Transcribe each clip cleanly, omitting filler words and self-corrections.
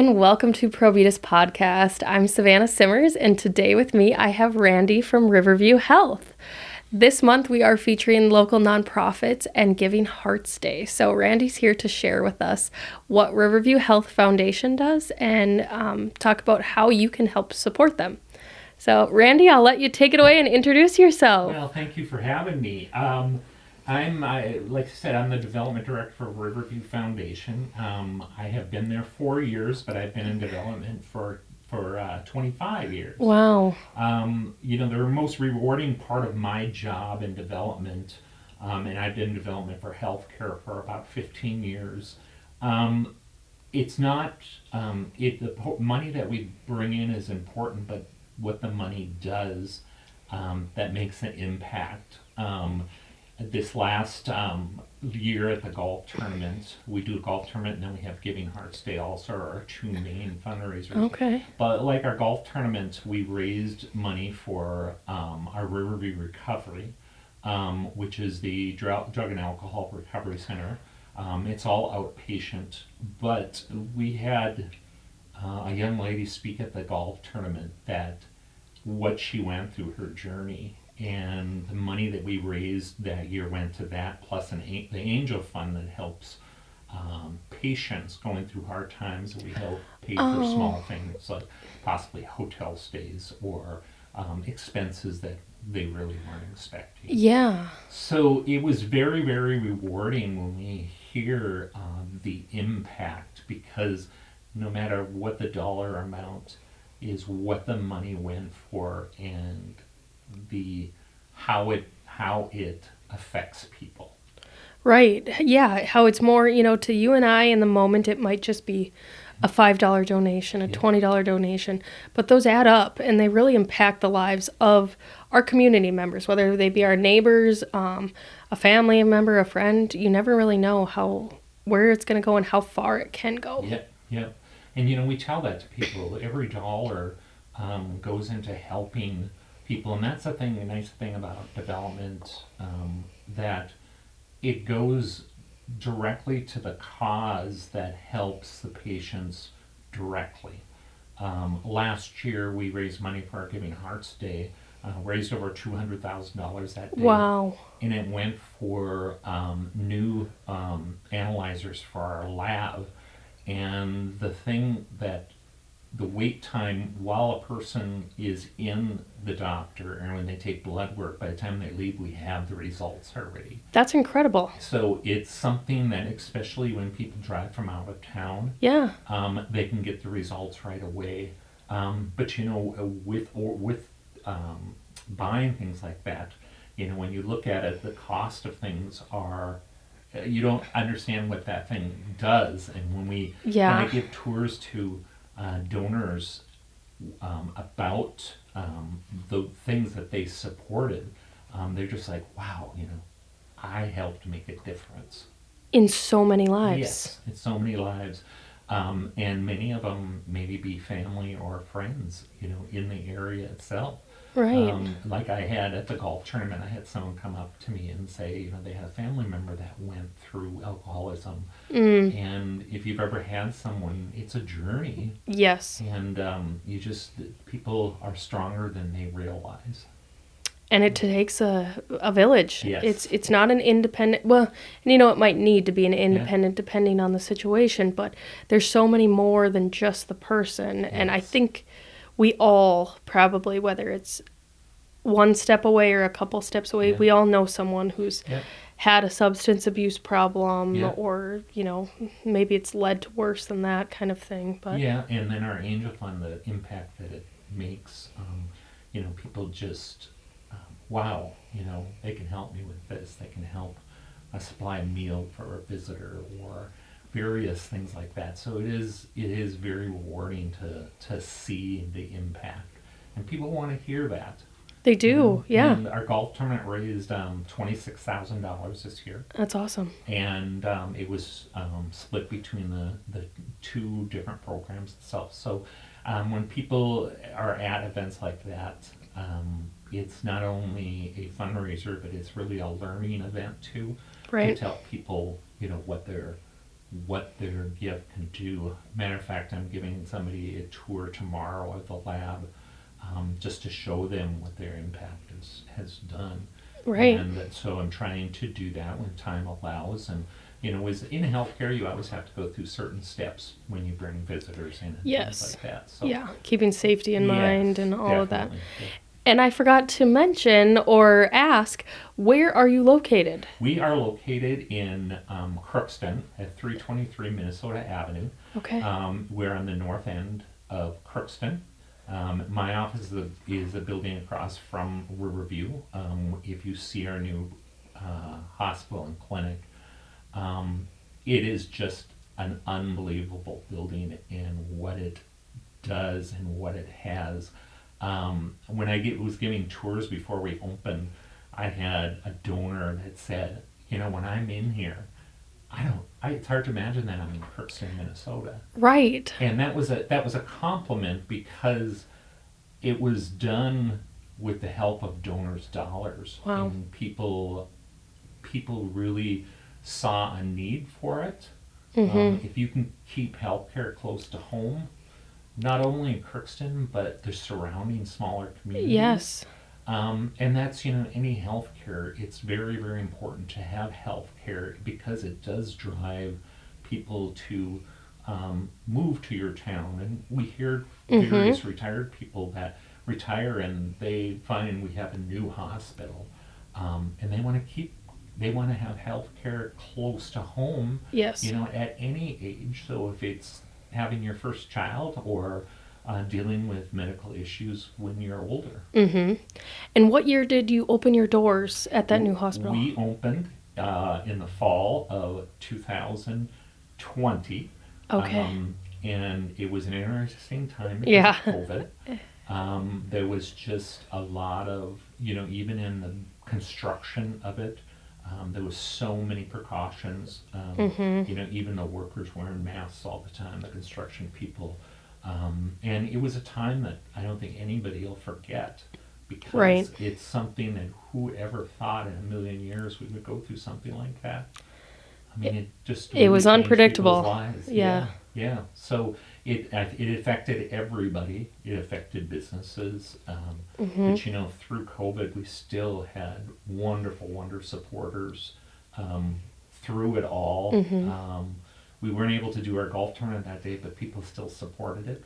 and welcome to Provitas Podcast. I'm Savanah Simmers, and today with me I have Randy from Riverview Health. This month we are featuring local nonprofits and Giving Hearts Day. So Randy's here to share with us what Riverview Health Foundation does and talk about how you can help support them. So Randy, I'll let you take it away and introduce yourself. Well, thank you for having me. Like I said, I'm the development director for Riverview Foundation. I have been there 4 years, but I've been in development for 25 years. Wow. The most rewarding part of my job in development, and I've been in development for healthcare for about 15 years. It's not, money that we bring in is important, but what the money does that makes an impact. This last year at the golf tournament, we do a golf tournament and then we have Giving Hearts Day also, are our two main fundraisers. Okay. But like our golf tournament, we raised money for our Riverview Recovery, which is the drug and alcohol recovery center. It's all outpatient, but we had a young lady speak at the golf tournament that what she went through, her journey, and the money that we raised that year went to that, plus the Angel Fund that helps patients going through hard times. We help pay for small things like possibly hotel stays or expenses that they really weren't expecting. Yeah. So it was very, very rewarding when we hear the impact, because no matter what the dollar amount is, what the money went for, and how it affects people. Right. Yeah. How it's more, to you and I in the moment, it might just be a $5 donation, a $20 donation, but those add up and they really impact the lives of our community members, whether they be our neighbors, a family member, a friend. You never really know where it's going to go and how far it can go. Yeah. And we tell that to people. Every dollar goes into helping people, and that's the nice thing about development, that it goes directly to the cause that helps the patients directly. Last year we raised money for our Giving Hearts Day, raised over $200,000 that day. Wow. And it went for new analyzers for our lab. And the wait time while a person is in the doctor and when they take blood work, by the time they leave, we have the results already. That's incredible. So it's something that, especially when people drive from out of town, they can get the results right away. But with buying things like that, when you look at it, the cost of things are, you don't understand what that thing does. And when I give tours to donors about the things that they supported, they're just like, wow, I helped make a difference. In so many lives. Yes, in so many lives. And many of them maybe be family or friends, in the area itself. Right. Like I had at the golf tournament, I had someone come up to me and say, they had a family member that went through alcoholism. And if you've ever had someone, it's a journey. Yes. And people are stronger than they realize. And it takes a village. Yes. It's not an independent, well, and it might need to be an independent depending on the situation, but there's so many more than just the person. Yes. And I think we all probably, whether it's one step away or a couple steps away, we all know someone who's had a substance abuse problem or, maybe it's led to worse than that kind of thing. But yeah, and then our Angel Fund, the impact that it makes, people just, wow, they can help me with this. They can help supply a meal for a visitor or various things like that. So it is very rewarding to see the impact, and people want to hear that. They do, yeah. And our golf tournament raised $26,000 this year. That's awesome. And it was split between the two different programs itself. So when people are at events like that, it's not only a fundraiser, but it's really a learning event too. Right. To tell people, what they're what their gift can do. Matter of fact, I'm giving somebody a tour tomorrow of the lab, just to show them what their impact has done. Right. And so I'm trying to do that when time allows. And as in healthcare, you always have to go through certain steps when you bring visitors in and Yes. things like that. So Yeah. Keeping safety in yes, mind and all of that. definitely. Yeah. And I forgot to mention or ask, where are you located? We are located in Crookston at 323 Minnesota Avenue. Okay. We're on the north end of Crookston. My office is a building across from Riverview. If you see our new hospital and clinic, it is just an unbelievable building in what it does and what it has. When I was giving tours before we opened, I had a donor that said, when I'm in here, it's hard to imagine that I'm in Crookston, Minnesota. Right. And that was a compliment because it was done with the help of donors' dollars. Wow. And people really saw a need for it. If you can keep healthcare close to home, not only in Crookston, but the surrounding smaller communities. Yes. And that's, any healthcare, it's very, very important to have healthcare because it does drive people to move to your town. And we hear various retired people that retire and they find we have a new hospital, and they want to have healthcare close to home. Yes. At any age. So if it's having your first child or dealing with medical issues when you're older. And what year did you open your doors at that new hospital? We opened in the fall of 2020. Okay. And it was an interesting time because Yeah. of COVID. There was just a lot of, even in the construction of it, there was so many precautions. Even the workers wearing masks all the time, the construction people. And it was a time that I don't think anybody will forget because Right. it's something that whoever thought in a million years we would go through something like that. I mean, it just It was changed unpredictable. people's lives. Yeah. Yeah. So it affected everybody. It affected businesses. But through COVID, we still had wonderful supporters through it all. We weren't able to do our golf tournament that day, but people still supported it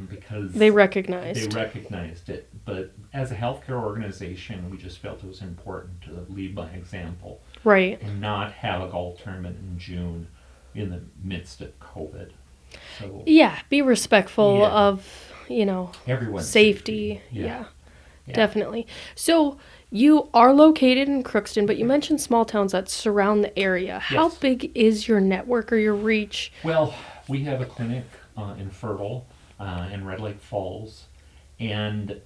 because They recognized. it. But as a healthcare organization, we just felt it was important to lead by example. Right. And not have a golf tournament in June in the midst of COVID. So Yeah. Be respectful Yeah. of, everyone's safety. Yeah. Yeah. Definitely. So you are located in Crookston, but you mentioned small towns that surround the area. How Yes. big is your network or your reach? Well, we have a clinic in Fertile in Red Lake Falls, and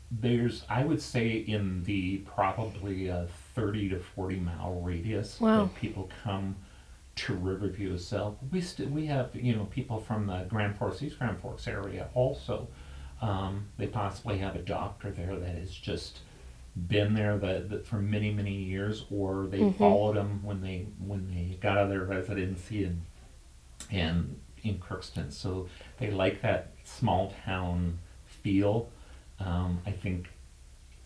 there's, I would say, in the probably 30 to 40 mile radius Wow. that people come to Riverview itself. We have people from the East Grand Forks area also. They possibly have a doctor there that has just been there for many years, or they followed them when they got out of their residency and in Crookston. So they like that small town feel. I think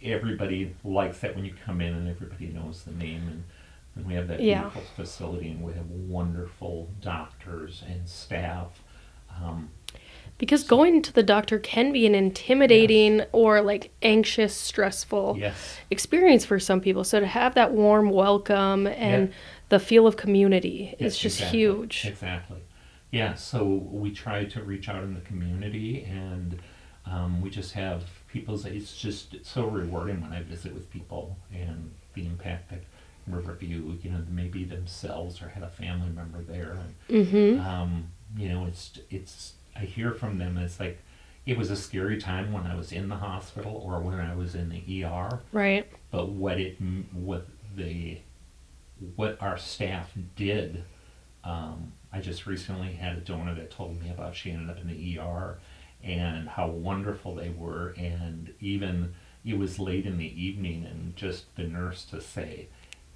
everybody likes that when you come in and everybody knows the name, and we have that Yeah. beautiful facility, and we have wonderful doctors and staff. Because going to the doctor can be an intimidating or anxious, stressful Yes. experience for some people. So to have that warm welcome and the feel of community is Yes, just exactly. huge. Exactly. Yeah, so we try to reach out in the community, and we just have it's just so rewarding when I visit with people and the impact that Riverview, maybe themselves or had a family member there. And, it's I hear from them, it's like, it was a scary time when I was in the hospital or when I was in the ER, Right. but what our staff did. I just recently had a donor that told me about she ended up in the ER and how wonderful they were, and even it was late in the evening and just the nurse to say,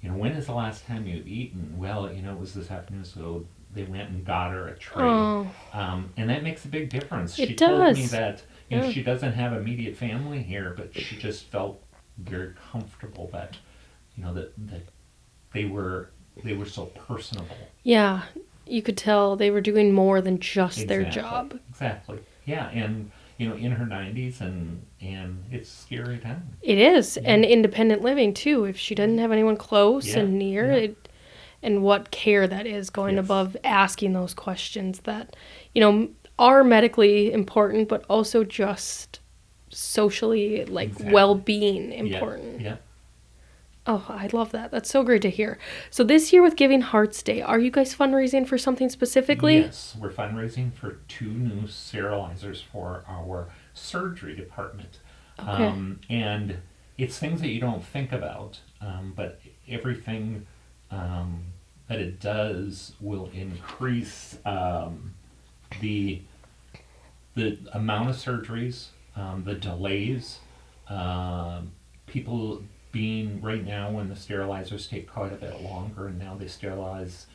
when is the last time you've eaten? Well, it was this afternoon, so they went and got her a tray. Oh, And that makes a big difference. She it told me does. that, Yeah. she doesn't have immediate family here, but she just felt very comfortable that, that they were they were so personable. Yeah, you could tell they were doing more than just their Exactly. job. Exactly. Yeah, and in her 90s, and it's a scary time. It is, Yeah. and independent living too. If she doesn't have anyone close Yeah. and near, Yeah. it, and what care that is going Yes. above asking those questions that, are medically important, but also just socially, like, Exactly. well-being Yeah. important. Yeah. Oh, I love that. That's so great to hear. So this year with Giving Hearts Day, are you guys fundraising for something specifically? Yes, we're fundraising for 2 new sterilizers for our surgery department. Okay. And it's things that you don't think about, but everything that it does will increase the amount of surgeries, the delays, people being right now when the sterilizers take quite a bit longer, and now they sterilize,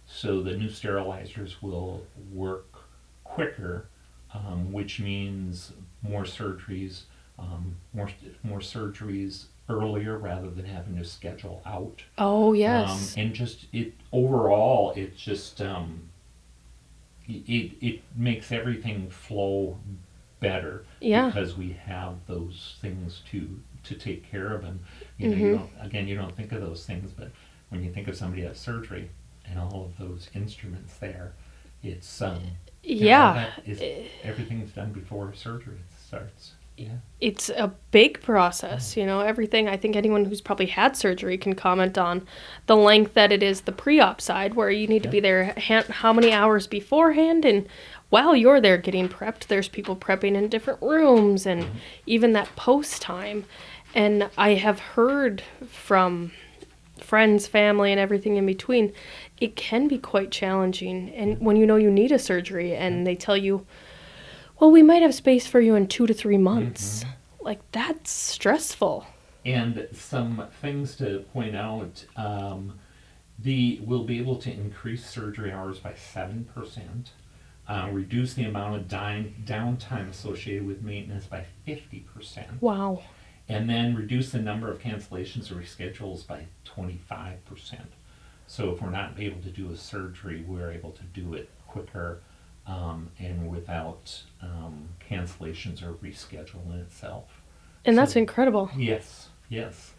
so the new sterilizers will work quicker, which means more surgeries, more surgeries earlier rather than having to schedule out. Oh, yes. And just it overall, it just it makes everything flow better, Yeah. because we have those things to take care of. And you don't think of those things, but when you think of somebody has surgery and all of those instruments there, it's Yeah. everything's done before surgery starts. Yeah. It's a big process, everything. I think anyone who's probably had surgery can comment on the length that it is, the pre-op side, where you need to be there how many hours beforehand, and while you're there getting prepped, there's people prepping in different rooms, and even that post time. And I have heard from friends, family, and everything in between, it can be quite challenging. And when you need a surgery and they tell you, well, we might have space for you in 2 to 3 months. Like, that's stressful. And some things to point out, we'll be able to increase surgery hours by 7%, reduce the amount of downtime associated with maintenance by 50%. Wow. And then reduce the number of cancellations or reschedules by 25%. So if we're not able to do a surgery, we're able to do it quicker, and without cancellations or rescheduling itself. And that's So- incredible. Yes, yes.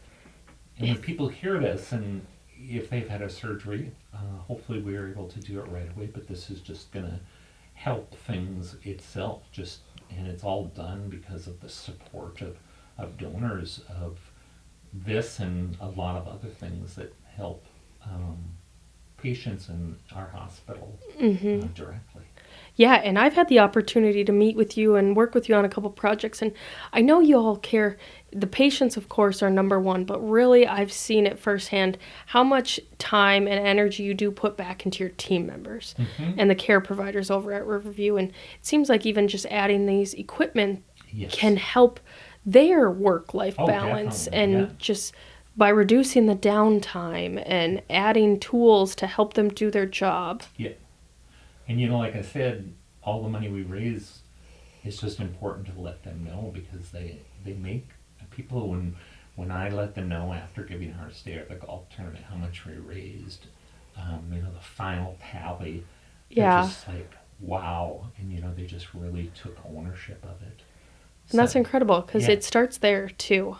And when people hear this, and if they've had a surgery, hopefully we're able to do it right away, but this is just going to help things itself, and it's all done because of the support of donors of this and a lot of other things that help patients in our hospital directly. Yeah, and I've had the opportunity to meet with you and work with you on a couple projects, and I know you all care. The patients, of course, are number one, but really I've seen it firsthand how much time and energy you do put back into your team members and the care providers over at Riverview. And it seems like even just adding these equipment Yes. can help their work-life Oh, balance, definitely, and yeah. just by reducing the downtime and adding tools to help them do their job. Yeah. And like I said, all the money we raise, it's just important to let them know, because they make people, when I let them know after Giving Hearts Day or the golf tournament how much we raised, the final tally, they're Yeah. just like, wow, and they just really took ownership of it. And that's So, incredible, because yeah. it starts there too,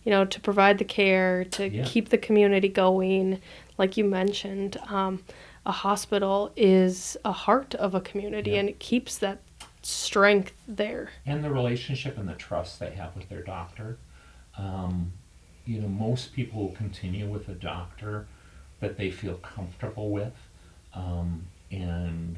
to provide the care, to Yeah. keep the community going. Like you mentioned, a hospital is a heart of a community, Yeah. and it keeps that strength there. And the relationship and the trust they have with their doctor. Most people will continue with a doctor that they feel comfortable with, and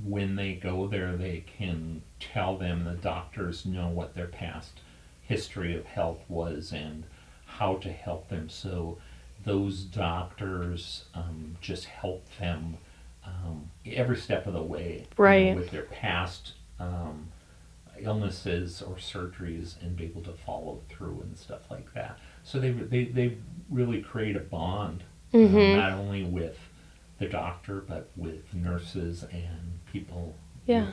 when they go there, they can tell them, the doctors know what their past history of health was and how to help them. So those doctors just help them every step of the way, Right. with their past illnesses or surgeries, and be able to follow through and stuff like that. So they really create a bond, not only with the doctor, but with nurses and people Yeah.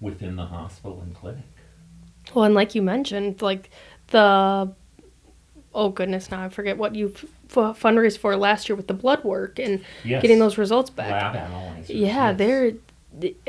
within the hospital and clinic. Well, and like you mentioned, like the, oh goodness, now I forget what you fundraised for last year with the blood work and Yes. getting those results back. Lab analyzers. Yeah, yes.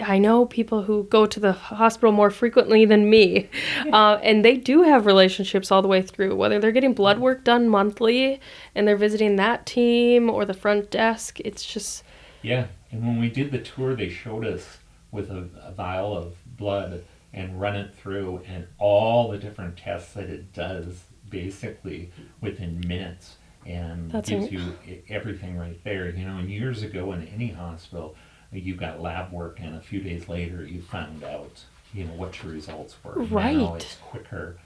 I know people who go to the hospital more frequently than me, and they do have relationships all the way through, whether they're getting blood work done monthly and they're visiting that team or the front desk. It's just, Yeah, and when we did the tour, they showed us with a vial of blood and run it through, and all the different tests that it does basically within minutes, and That's gives in- you everything right there. You know, and years ago in any hospital, you got lab work, and a few days later you found out, you know, what your results were. Now Right. it's quicker,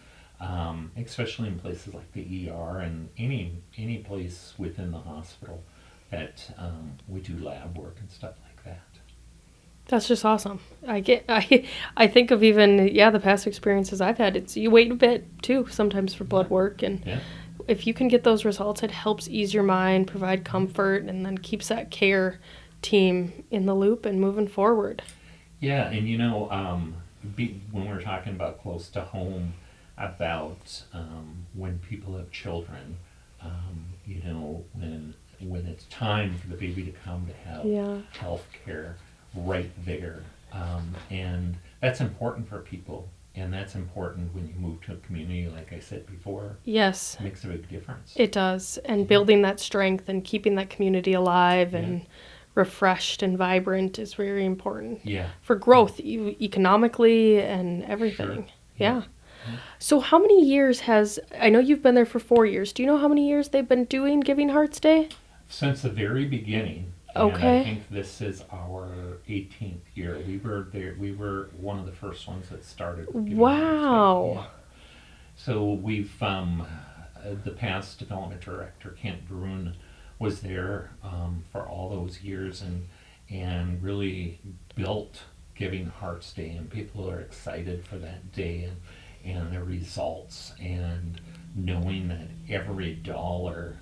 especially in places like the ER and any place within the hospital that we do lab work and stuff like that. that's just awesome. I think of even, yeah, the past experiences I've had. It's, you wait a bit too sometimes for blood work, and Yeah, if you can get those results, it helps ease your mind, provide comfort, and then keeps that care team in the loop and moving forward. yeah, and you know, when we're talking about close to home, about when people have children, you know, when it's time for the baby to come to have Yeah. health care right there, and that's important for people, and that's important when you move to a community, like I said before. Yes, It makes a big difference. it does. And building that strength and keeping that community alive and refreshed and vibrant is very important Yeah. for growth, economically and everything. Sure. Yeah. Yeah. So how many years I know you've been there for 4 years. Do you know how many years they've been doing Giving Hearts Day? Since the very beginning, and Okay. I think this is our 18th year. We were there. We were one of the first ones that started. Giving Wow. Hearts Day. Yeah. So we've the past development director Kent Bruin was there for all those years, and really built Giving Hearts Day, and people are excited for that day and the results, and knowing that every dollar,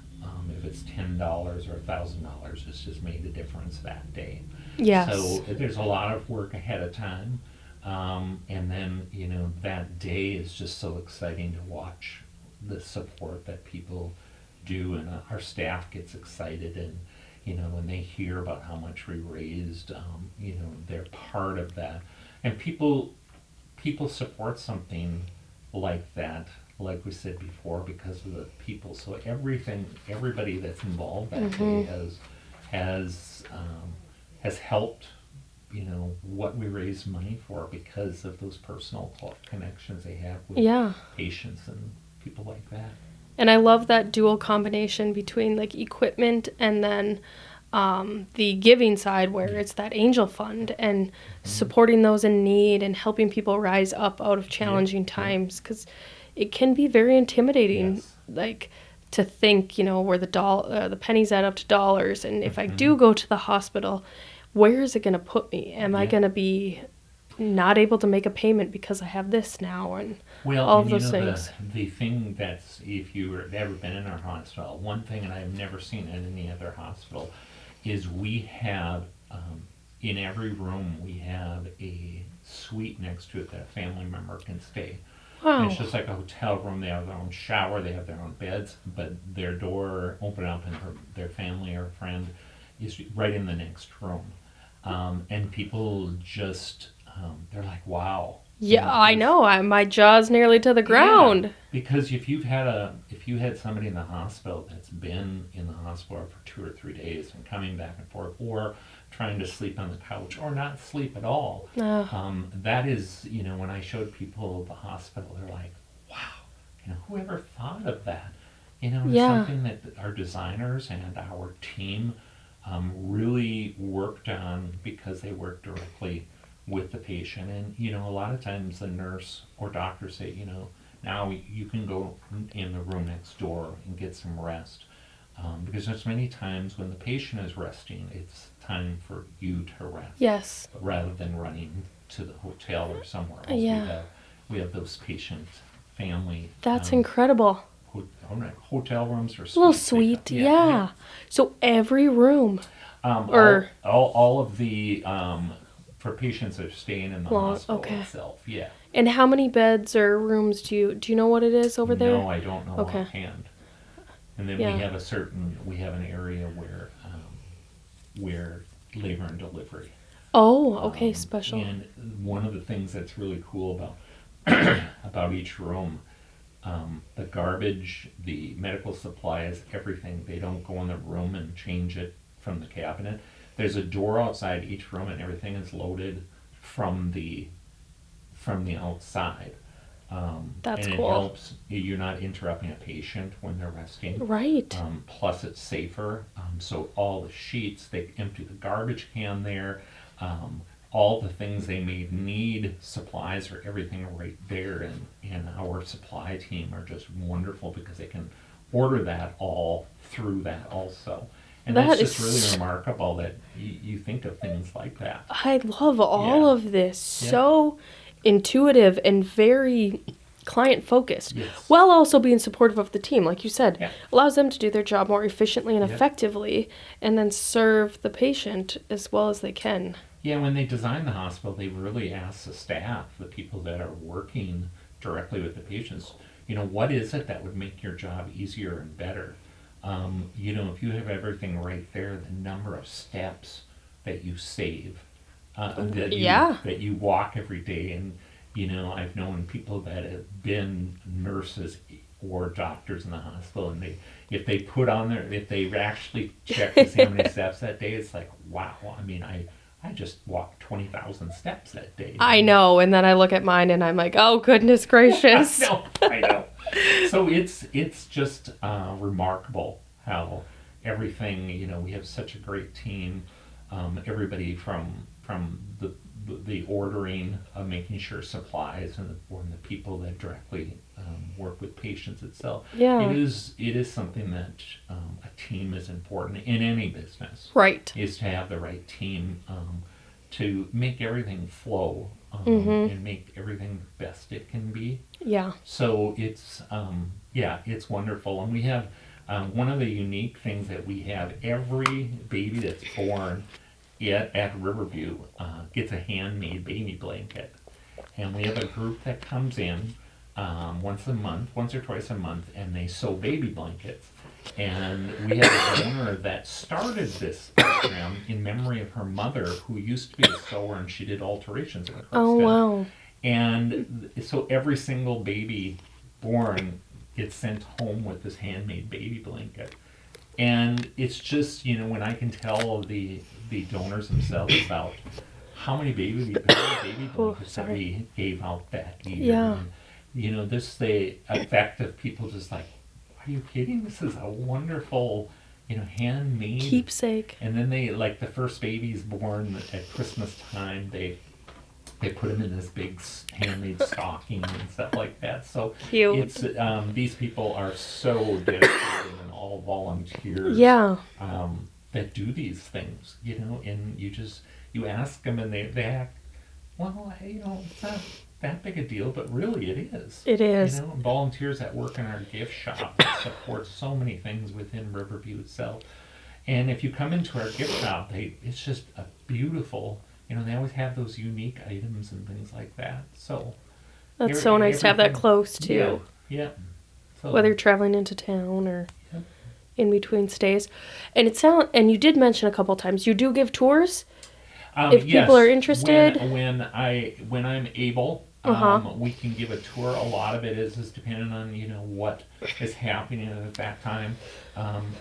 if it's $10 or $1,000, it's just made a difference that day. Yes. So there's a lot of work ahead of time, and then you know that day is just so exciting to watch the support that people do, and our staff gets excited, and you know when they hear about how much we raised, you know they're part of that, and people support something like that, like we said before, because of the people. So everybody that's involved that day has helped, you know, what we raise money for, because of those personal connections they have with Yeah. patients and people like that. And I love that dual combination between like equipment and then the giving side, where it's that angel fund and supporting those in need and helping people rise up out of challenging times, because it can be very intimidating, Yes. like to think, you know, where the pennies add up to dollars, and if I do go to the hospital, where is it going to put me? Am I Yeah. going to be not able to make a payment because I have this now, and Well, all of and you those know, things. the thing that's, if you've ever been in our hospital, one thing, and I've never seen in any other hospital, is we have, in every room, we have a suite next to it that a family member can stay. Wow. And it's just like a hotel room. They have their own shower, they have their own beds, but their door open up, and their family or friend is right in the next room. And people just, they're like, wow. Yeah, I know. My jaw's nearly to the ground. Yeah, because if you had somebody in the hospital that's been in the hospital for 2 or 3 days and coming back and forth, or trying to sleep on the couch, or not sleep at all, that is, you know, when I showed people the hospital, they're like, wow, you know, whoever thought of that? You know, it's Yeah. something that our designers and our team really worked on, because they work directly with the patient. And you know, a lot of times the nurse or doctor say, you know, now you can go in the room next door and get some rest, because there's many times when the patient is resting, it's time for you to rest. Yes. Rather than running to the hotel or somewhere else. Yeah. We have those patient family. That's incredible. hotel rooms or A little suites. suite, yeah. So every room. Or all of the for patients that are staying in the hospital okay. itself. Yeah. And how many beds or rooms do you know what it is over there? No, I don't know offhand. And then we have an area where labor and delivery. Oh, okay, special. And one of the things that's really cool about about each room, the garbage, the medical supplies, everything, they don't go in the room and change it from the cabinet. There's a door outside each room, and everything is loaded from the outside. That's and cool. It helps you're not interrupting a patient when they're resting. Right. Plus, it's safer. So all the sheets, they empty the garbage can there. All the things they may need, supplies or everything are right there, and our supply team are just wonderful because they can order that all through that also. And that's just really remarkable that you think of things like that. I love all of this. So intuitive and very client focused, while also being supportive of the team, like you said. Allows them to do their job more efficiently and effectively, and then serve the patient as well as they can. Yeah, when they designed the hospital, they really asked the staff, the people that are working directly with the patients, what is it that would make your job easier and better? If you have everything right there, the number of steps that you save, that you walk every day. And, I've known people that have been nurses or doctors in the hospital, and if they actually check to see how many steps that day, it's like, wow. I mean, I just walked 20,000 steps that day. I know, and then I look at mine and I'm like, oh, goodness gracious. I know. So it's just remarkable how everything, we have such a great team. Everybody from the ordering, making sure supplies, and the people that directly work with patients itself. Yeah. It is something that a team is important in any business. Right. Is to have the right team to make everything flow and make everything the best it can be. Yeah. So it's wonderful. And we have one of the unique things that we have, every baby that's born at Riverview gets a handmade baby blanket. And we have a group that comes in once or twice a month, and they sew baby blankets. And we have a donor that started this program in memory of her mother, who used to be a sewer, and she did alterations in her Oh, wow. And so every single baby born gets sent home with this handmade baby blanket. And it's just, when I can tell the donors themselves about how many baby blankets that we gave out that year. Yeah. And, the effect of people just like, are you kidding? This is a wonderful, handmade keepsake. And then they, like, the first baby's born at Christmas time, they put them in this big handmade stocking and stuff like that. So cute. It's these people are so dedicated and all volunteers. Yeah. That do these things, and you ask them, and they act, well, it's not that big a deal, but really it is. It is. Volunteers that work in our gift shop that support so many things within Riverview itself. And if you come into our gift shop, it's just a beautiful, they always have those unique items and things like that. So that's so nice to have that close too. Yeah. So, whether you're traveling into town or in between stays. And you did mention a couple times you do give tours if people are interested. When I'm able, we can give a tour. A lot of it is dependent on what is happening at that time.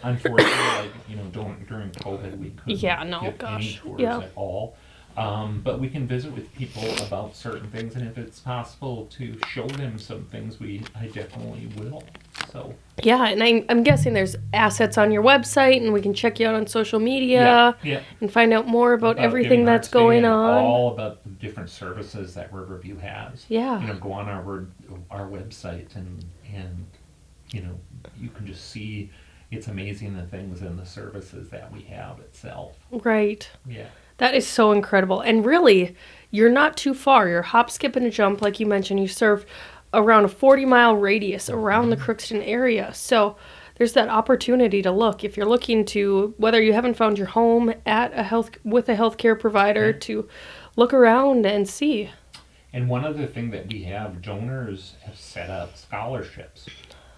Unfortunately, during COVID, we couldn't give any tours at all. But we can visit with people about certain things, and if it's possible to show them some things, I definitely will. So yeah, and I'm guessing there's assets on your website, and we can check you out on social media and find out more about everything that's going on. All about the different services that Riverview has. Yeah. Go on our website, and you can just see, it's amazing the things and the services that we have itself. Right. Yeah. That is so incredible. And really, you're not too far. You're hop, skip, and a jump, like you mentioned. You serve around a 40-mile radius around the Crookston area. So there's that opportunity to look. If you're looking to, whether you haven't found your home at with a healthcare provider, to look around and see. And one other thing that we have, donors have set up scholarships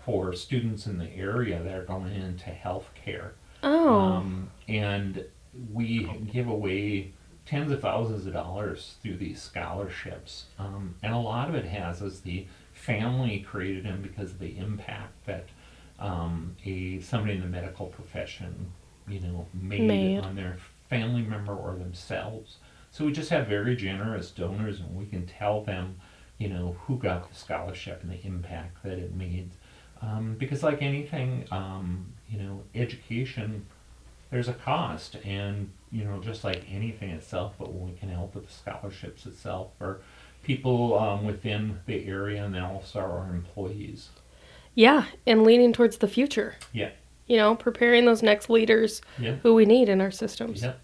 for students in the area that are going into healthcare. Oh. And we give away tens of thousands of dollars through these scholarships. And a lot of it has is the family created them because of the impact that somebody in the medical profession, made on their family member or themselves. So we just have very generous donors, and we can tell them, who got the scholarship and the impact that it made. Because like anything, education, there's a cost, and just like anything itself, but when we can help with the scholarships itself for people within the area, and then also our employees. Yeah, and leaning towards the future. Yeah. Preparing those next leaders who we need in our systems. Yep,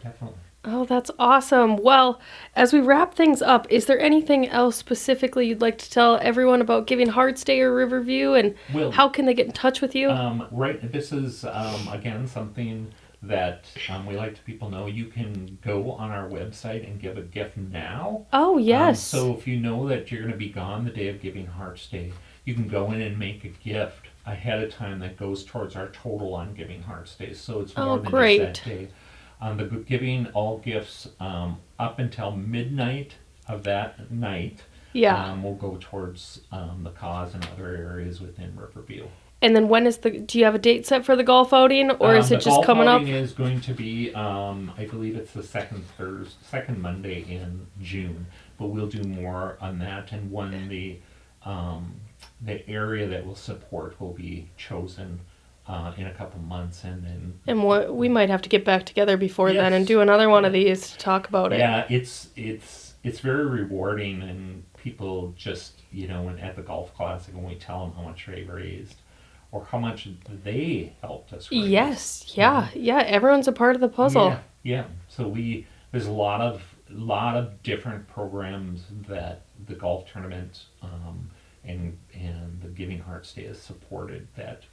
definitely. Oh, that's awesome. Well, as we wrap things up, is there anything else specifically you'd like to tell everyone about Giving Hearts Day or Riverview, and how can they get in touch with you? Right, this is, again, something that we like to people know. You can go on our website and give a gift now. Oh, yes. So if you know that you're going to be gone the day of Giving Hearts Day, you can go in and make a gift ahead of time that goes towards our total on Giving Hearts Day. So it's more than just that day. The giving all gifts up until midnight of that night will go towards the cause and other areas within Riverview. And then do you have a date set for the golf outing, or is it just coming up? The golf outing is going to be, I believe it's the second Monday in June, but we'll do more on that, and when the area that will support will be chosen in a couple months, and we might have to get back together before then and do another one of these to talk about it. Yeah, it's very rewarding, and people just when at the golf classic, when we tell them how much they raised or how much they helped us raise. Yes, yeah, everyone's a part of the puzzle. Yeah. So there's a lot of different programs that the golf tournament and the Giving Hearts Day has supported that.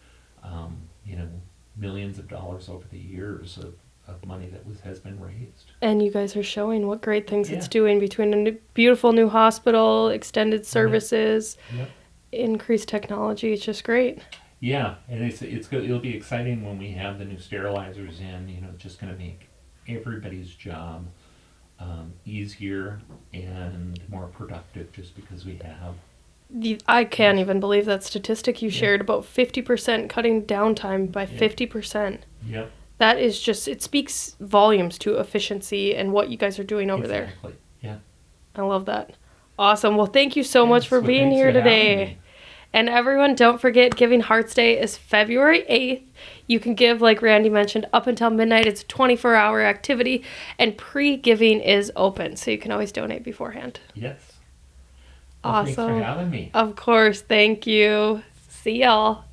Millions of dollars over the years of money that has been raised. And you guys are showing what great things it's doing between a beautiful new hospital, extended services, increased technology. It's just great. Yeah, and it's good. It'll be exciting when we have the new sterilizers in. It's just going to make everybody's job easier and more productive just because we have. I can't even believe that statistic you shared about 50% cutting downtime by 50%. Yep. That is just, it speaks volumes to efficiency and what you guys are doing over there. Exactly. Yeah. I love that. Awesome. Well, thank you so much for being here today. And everyone, don't forget, Giving Hearts Day is February 8th. You can give, like Randy mentioned, up until midnight. It's a 24-hour activity, and pre-giving is open, so you can always donate beforehand. Yes. Well, awesome. Thanks for having me. Of course. Thank you. See y'all.